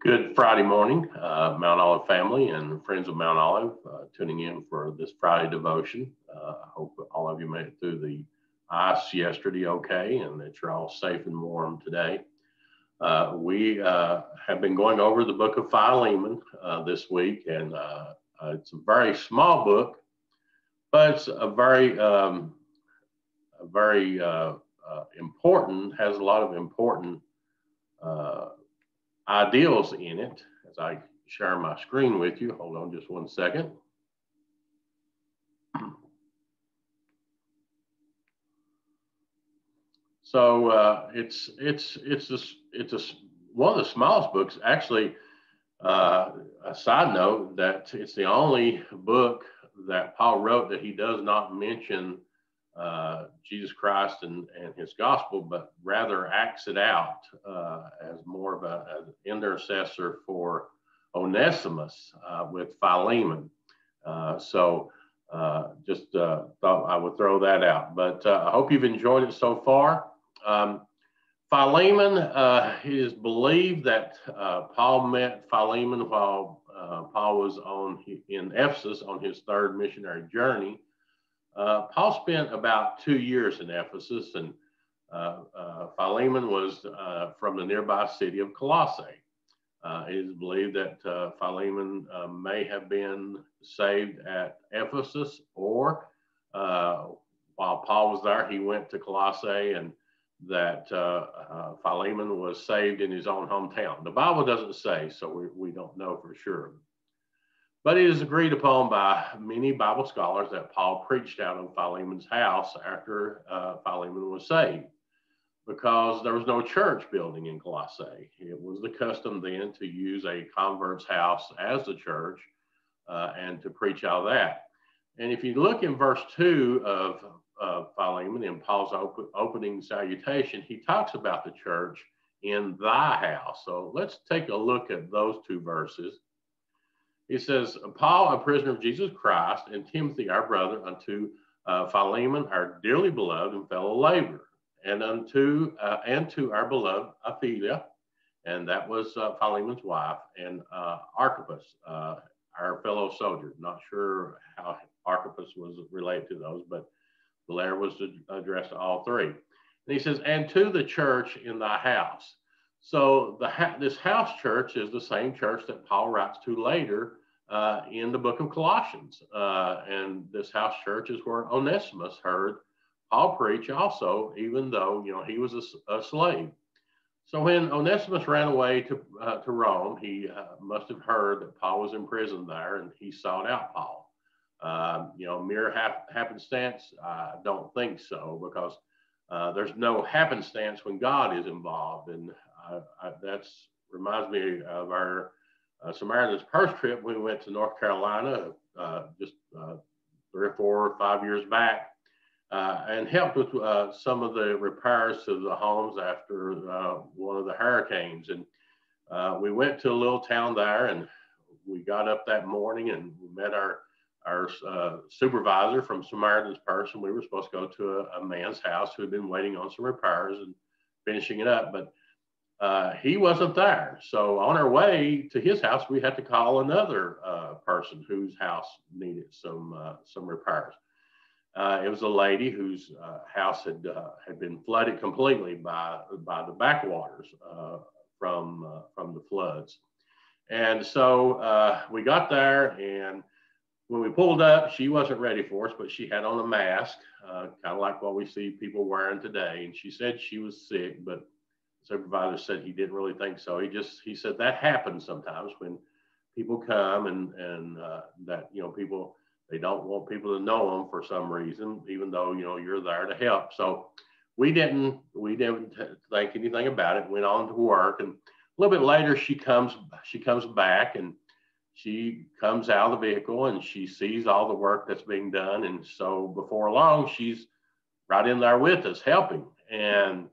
Good Friday morning, Mount Olive family and friends of Mount Olive, tuning in for this Friday devotion. I hope all of you made it through the ice yesterday okay and that you're all safe and warm today. We have been going over the book of Philemon this week, and it's a very small book, but it's a very important, has a lot of important uh, ideals in it. As I share my screen with you, hold on just one second. So one of the smallest books. Actually, a side note that it's the only book that Paul wrote that he does not mention Jesus Christ and his gospel, but rather acts it out as more of an intercessor for Onesimus with Philemon. Just thought I would throw that out. But I hope you've enjoyed it so far. Philemon, it is believed that Paul met Philemon while Paul was in Ephesus on his third missionary journey. Paul spent about 2 years in Ephesus, and Philemon was from the nearby city of Colossae. It is believed that Philemon may have been saved at Ephesus, or while Paul was there, he went to Colossae, and that Philemon was saved in his own hometown. The Bible doesn't say, so we don't know for sure. But it is agreed upon by many Bible scholars that Paul preached out of Philemon's house after Philemon was saved, because there was no church building in Colossae. It was the custom then to use a convert's house as the church and to preach out of that. And if you look in verse 2 of Philemon, in Paul's opening salutation, he talks about the church in thy house. So let's take a look at those two verses. He says, Paul, a prisoner of Jesus Christ, and Timothy, our brother, unto Philemon, our dearly beloved and fellow laborer, and to our beloved Apphia, and that was Philemon's wife, and Archippus, our fellow soldier. Not sure how Archippus was related to those, but the letter was addressed to all three. And he says, and to the church in thy house. So this house church is the same church that Paul writes to later in the book of Colossians. And this house church is where Onesimus heard Paul preach also, even though he was a slave. So when Onesimus ran away to Rome, he must have heard that Paul was in prison there, and he sought out Paul. Mere happenstance? I don't think so, because there's no happenstance when God is involved. And that reminds me of our Samaritan's Purse trip. We went to North Carolina just 3 or 4 or 5 years back and helped with some of the repairs to the homes after one of the hurricanes. And we went to a little town there, and we got up that morning and we met our supervisor from Samaritan's Purse, and we were supposed to go to a man's house who had been waiting on some repairs and finishing it up, but he wasn't there. So on our way to his house, we had to call another person whose house needed some repairs. It was a lady whose house had been flooded completely by the backwaters from the floods, and so we got there, and when we pulled up, she wasn't ready for us, but she had on a mask, kind of like what we see people wearing today. And she said she was sick, but the supervisor said he didn't really think so. He said that happens sometimes when people come and that, people, they don't want people to know them for some reason, even though, you're there to help. So we didn't think anything about it, went on to work. And a little bit later, she comes back, and she comes out of the vehicle and she sees all the work that's being done. And so before long, she's right in there with us helping. And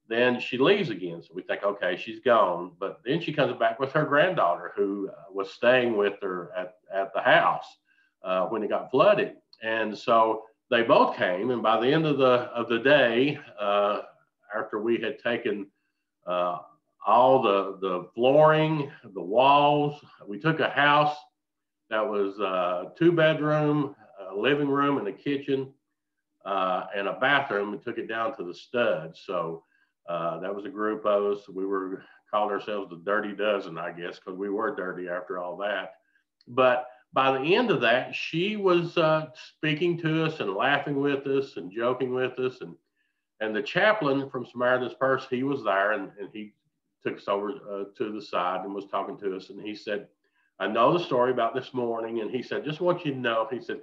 then she leaves again. So we think, okay, she's gone. But then she comes back with her granddaughter, who was staying with her at the house when it got flooded. And so they both came. And by the end of the day, after we had taken all the flooring, the walls. We took a house that was 2 bedroom, a living room and a kitchen, and a bathroom, and took it down to the studs. So that was a group of us. We were called ourselves the Dirty Dozen, I guess, because we were dirty after all that. But by the end of that, she was speaking to us and laughing with us and joking with us. And the chaplain from Samaritan's Purse, he was there, and he took us over to the side and was talking to us. And he said, I know the story about this morning. And he said, just want you to know, he said,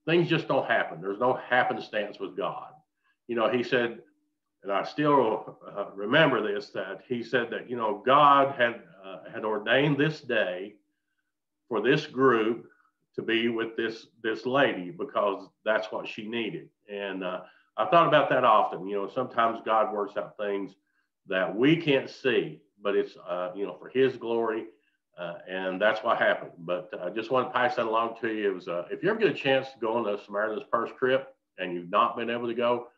things just don't happen. There's no happenstance with God. You know, he said, and I still remember this, that he said that, you know, God had ordained this day for this group to be with this lady because that's what she needed. And I thought about that often. You know, sometimes God works out things that we can't see, but it's, you know, for his glory. And that's what happened. But I just want to pass that along to you. It was, if you ever get a chance to go on the Samaritan's Purse trip and you've not been able to go,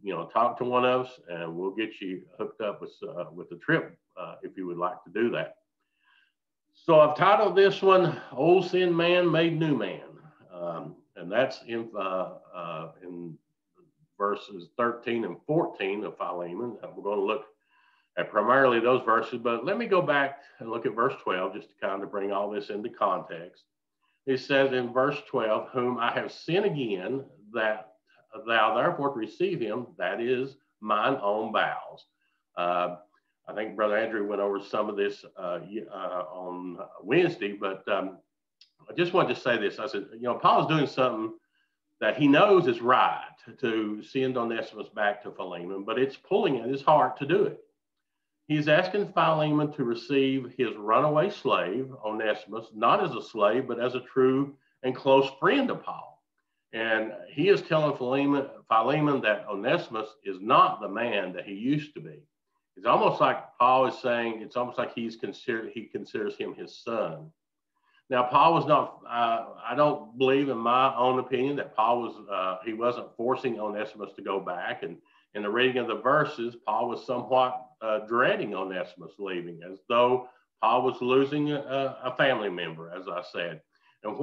you know, talk to one of us and we'll get you hooked up with the trip if you would like to do that. So I've titled this one, Old Sin Man Made New Man. And that's in verses 13 and 14 of Philemon. We're going to look at primarily those verses, but let me go back and look at verse 12 just to kind of bring all this into context. It says in verse 12, whom I have sinned again, that thou therefore receive him, that is mine own bowels. I think Brother Andrew went over some of this on Wednesday, but I just wanted to say this. I said, you know, Paul's doing something that he knows is right to send Onesimus back to Philemon, but it's pulling at his heart to do it. He's asking Philemon to receive his runaway slave, Onesimus, not as a slave, but as a true and close friend of Paul. And he is telling Philemon that Onesimus is not the man that he used to be. It's almost like Paul is saying, it's almost like he considers him his son. Now, Paul was not, I don't believe in my own opinion that Paul was, he wasn't forcing Onesimus to go back. And in the reading of the verses, Paul was somewhat dreading Onesimus leaving, as though Paul was losing a family member, as I said. And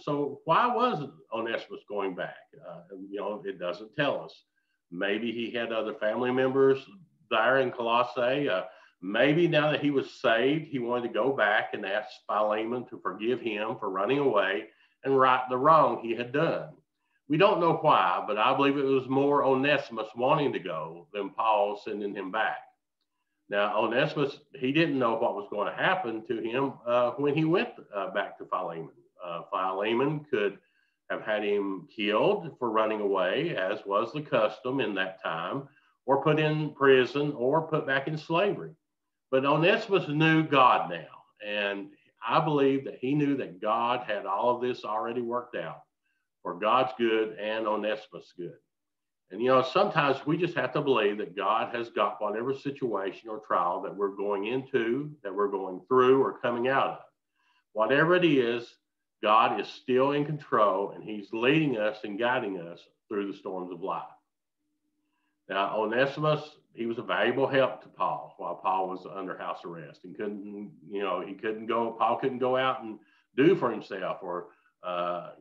so why was Onesimus going back? You know, it doesn't tell us. Maybe he had other family members there in Colossae. Maybe now that he was saved, he wanted to go back and ask Philemon to forgive him for running away and right the wrong he had done. We don't know why, but I believe it was more Onesimus wanting to go than Paul sending him back. Now, Onesimus, he didn't know what was going to happen to him when he went back to Philemon. Philemon could have had him killed for running away, as was the custom in that time, or put in prison or put back in slavery. But Onesimus knew God now, and I believe that he knew that God had all of this already worked out for God's good and Onesimus' good. And, you know, sometimes we just have to believe that God has got whatever situation or trial that we're going into, that we're going through or coming out of. Whatever it is, God is still in control, and he's leading us and guiding us through the storms of life. Now, Onesimus, he was a valuable help to Paul while Paul was under house arrest. He couldn't, you know, Paul couldn't go out and do for himself or,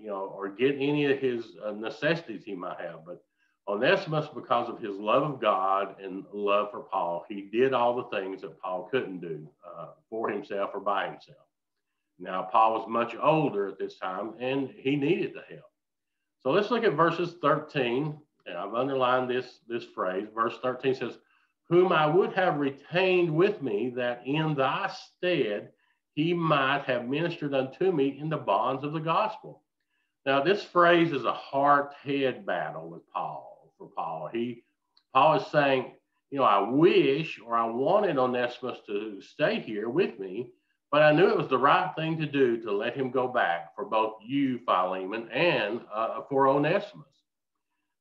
you know, or get any of his necessities he might have. But Onesimus, because of his love of God and love for Paul, he did all the things that Paul couldn't do for himself or by himself. Now, Paul was much older at this time, and he needed the help. So let's look at verses 13. And I've underlined this phrase. Verse 13 says, whom I would have retained with me, that in thy stead he might have ministered unto me in the bonds of the gospel. Now, this phrase is a heart-head battle with Paul. For Paul, Paul is saying, you know, I wish or I wanted Onesimus to stay here with me, but I knew it was the right thing to do to let him go back for both you, Philemon, and for Onesimus.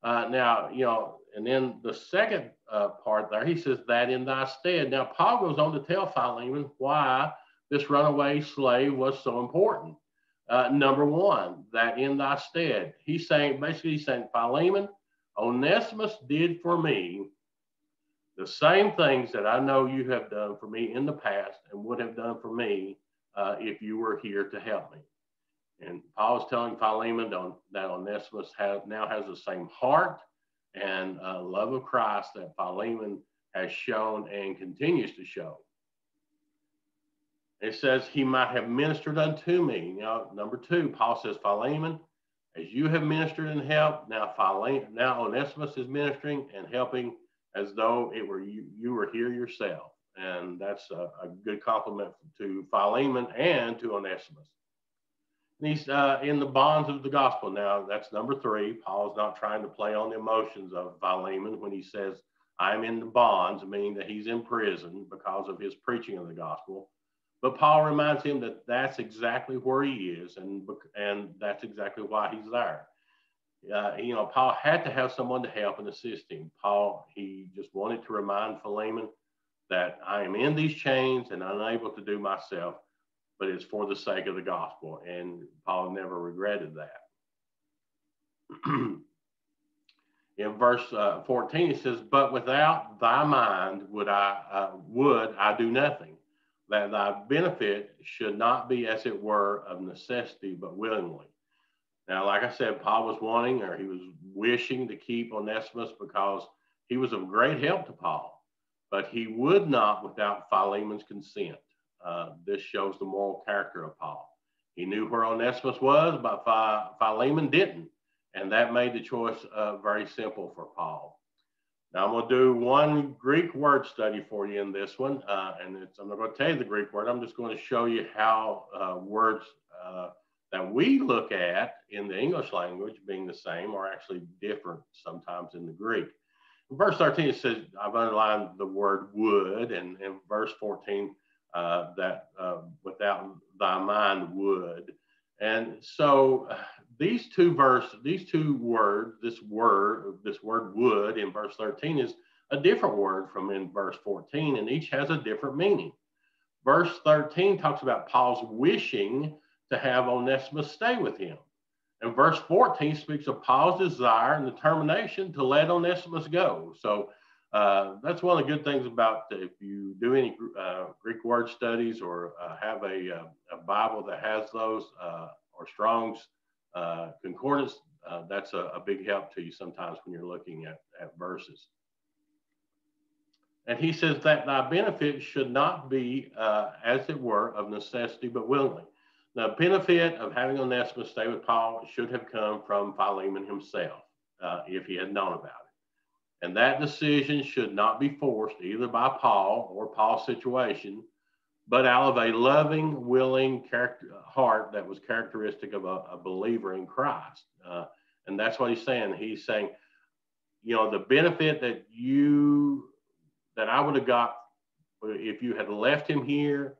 Now, you know, and then the second part there, he says that in thy stead. Now, Paul goes on to tell Philemon why this runaway slave was so important. Number one, that in thy stead. He's saying, Philemon, Onesimus did for me The same things that I know you have done for me in the past and would have done for me if you were here to help me. And Paul is telling Philemon that Onesimus now has the same heart and love of Christ that Philemon has shown and continues to show. It says he might have ministered unto me. Now, number 2, Paul says, Philemon, as you have ministered and helped, now Onesimus is ministering and helping as though it were you were here yourself. And that's a good compliment to Philemon and to Onesimus. And he's in the bonds of the gospel. Now, that's number 3. Paul's not trying to play on the emotions of Philemon when he says, I'm in the bonds, meaning that he's in prison because of his preaching of the gospel. But Paul reminds him that that's exactly where he is, and that's exactly why he's there. Paul had to have someone to help and assist him. He just wanted to remind Philemon that I am in these chains and unable to do myself, but it's for the sake of the gospel. And Paul never regretted that. In verse 14, he says, but without thy mind would I do nothing. That thy benefit should not be, as it were, of necessity, but willingly. Now, like I said, Paul was he was wishing to keep Onesimus because he was of great help to Paul, but he would not without Philemon's consent. This shows the moral character of Paul. He knew where Onesimus was, but Philemon didn't, and that made the choice very simple for Paul. Now, I'm going to do one Greek word study for you in this one, and I'm not going to tell you the Greek word. I'm just going to show you how words that we look at in the English language being the same are actually different sometimes in the Greek. In verse 13, it says, I've underlined the word would, and in verse 14, that without thy mind would. And so these two words, this word would in verse 13 is a different word from in verse 14, and each has a different meaning. Verse 13 talks about Paul's wishing to have Onesimus stay with him. And verse 14 speaks of Paul's desire and determination to let Onesimus go. So that's one of the good things about if you do any Greek word studies or have a Bible that has those or Strong's concordance, that's a big help to you sometimes when you're looking at verses. And he says that thy benefit should not be, as it were, of necessity, but willingly. The benefit of having Onesimus stay with Paul should have come from Philemon himself, if he had known about it. And that decision should not be forced either by Paul or Paul's situation, but out of a loving, willing heart that was characteristic of a believer in Christ. And that's what he's saying. He's saying, the benefit that I would have got if you had left him here,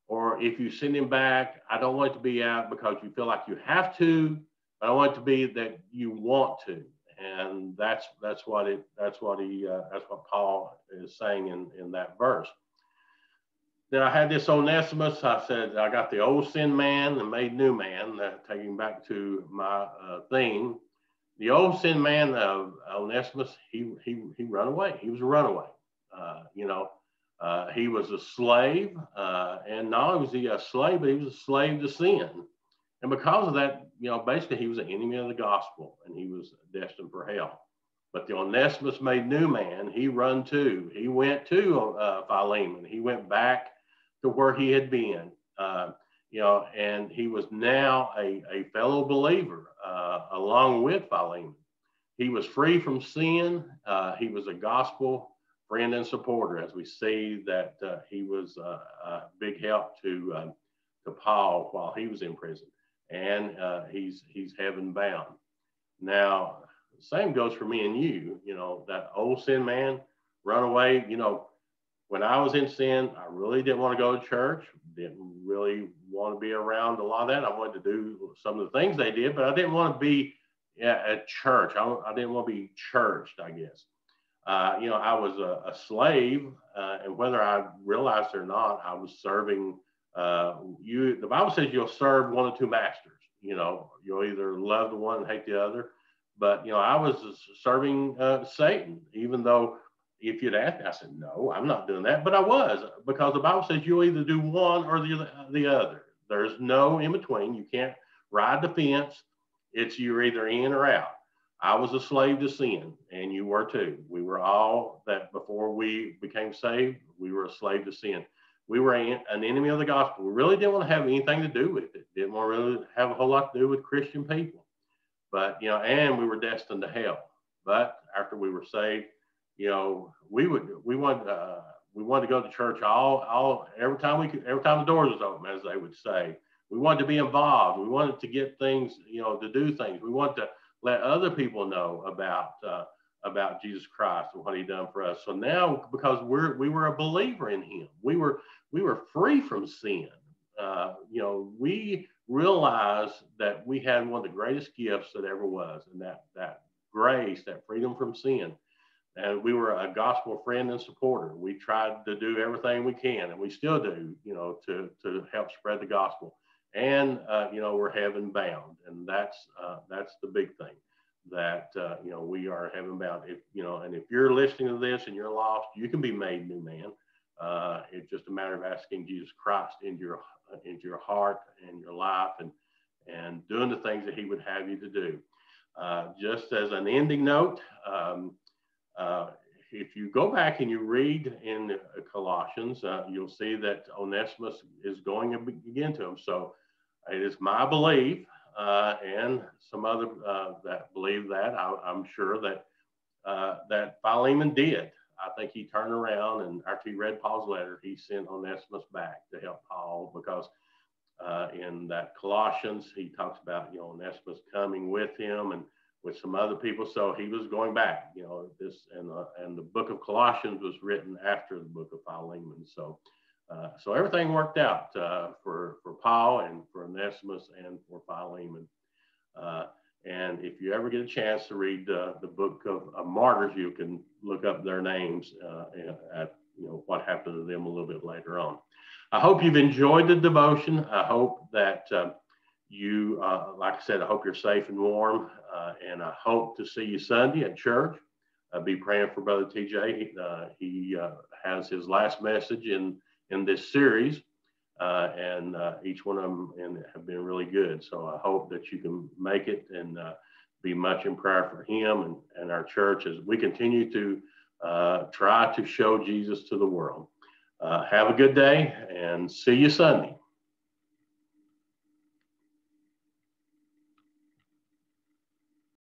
or if you send him back, I don't want it to be out because you feel like you have to, but I want it to be that you want to. And that's what Paul is saying in that verse. Then I had this Onesimus. I said, I got the old sin man and made new man, taking back to my theme. The old sin man of Onesimus, he ran away. He was a runaway. He was a slave, and not only was he a slave, but he was a slave to sin. And because of that, basically he was an enemy of the gospel, and he was destined for hell. But the Onesimus made new man. He went to Philemon. He went back to where he had been, and he was now a fellow believer along with Philemon. He was free from sin. He was a gospel friend and supporter, as we see that he was a big help to Paul while he was in prison, and he's heaven bound. Now, the same goes for me and you. That old sin man run away. When I was in sin, I really didn't want to go to church. Didn't really want to be around a lot of that. I wanted to do some of the things they did, but I didn't want to be at church. I didn't want to be churched, I guess. I was a slave, and whether I realized it or not, I was serving you. The Bible says you'll serve one of two masters. You'll either love the one and hate the other. But I was serving Satan, even though if you'd asked me, I said, no, I'm not doing that. But I was, because the Bible says you'll either do one or the other. There's no in between. You can't ride the fence. It's you're either in or out. I was a slave to sin, and you were too. We were all that before we became saved, we were a slave to sin. We were an enemy of the gospel. We really didn't want to have anything to do with it. Didn't want to really have a whole lot to do with Christian people. But, and we were destined to hell. But after we were saved, we wanted to go to church every time the doors was open, as they would say. We wanted to be involved. We wanted to get things, to do things. We wanted to let other people know about Jesus Christ and what He done for us. So now, because we were a believer in Him, we were free from sin. We realized that we had one of the greatest gifts that ever was, and that grace, that freedom from sin. And we were a gospel friend and supporter. We tried to do everything we can, and we still do, to help spread the gospel. And we're heaven bound, and that's the big thing. That we are heaven bound. And if you're listening to this and you're lost, you can be made new man. It's just a matter of asking Jesus Christ into your heart and your life, and doing the things that He would have you to do. Just as an ending note, if you go back and you read in Colossians, you'll see that Onesimus is going again to him. So it is my belief, and some other that believe that, I'm sure that Philemon did. I think he turned around, and after he read Paul's letter, he sent Onesimus back to help Paul, because in that Colossians, he talks about, Onesimus coming with him and with some other people. So he was going back, and the book of Colossians was written after the book of Philemon. So everything worked out for Paul and for Onesimus and for Philemon. And if you ever get a chance to read the book of martyrs, you can look up their names at what happened to them a little bit later on. I hope you've enjoyed the devotion. I hope that you, like I said, I hope you're safe and warm, and I hope to see you Sunday at church. Be praying for Brother TJ. He has his last message in this series, and each one of them have been really good. So I hope that you can make it and be much in prayer for him and our church as we continue to try to show Jesus to the world. Have a good day, and see you Sunday.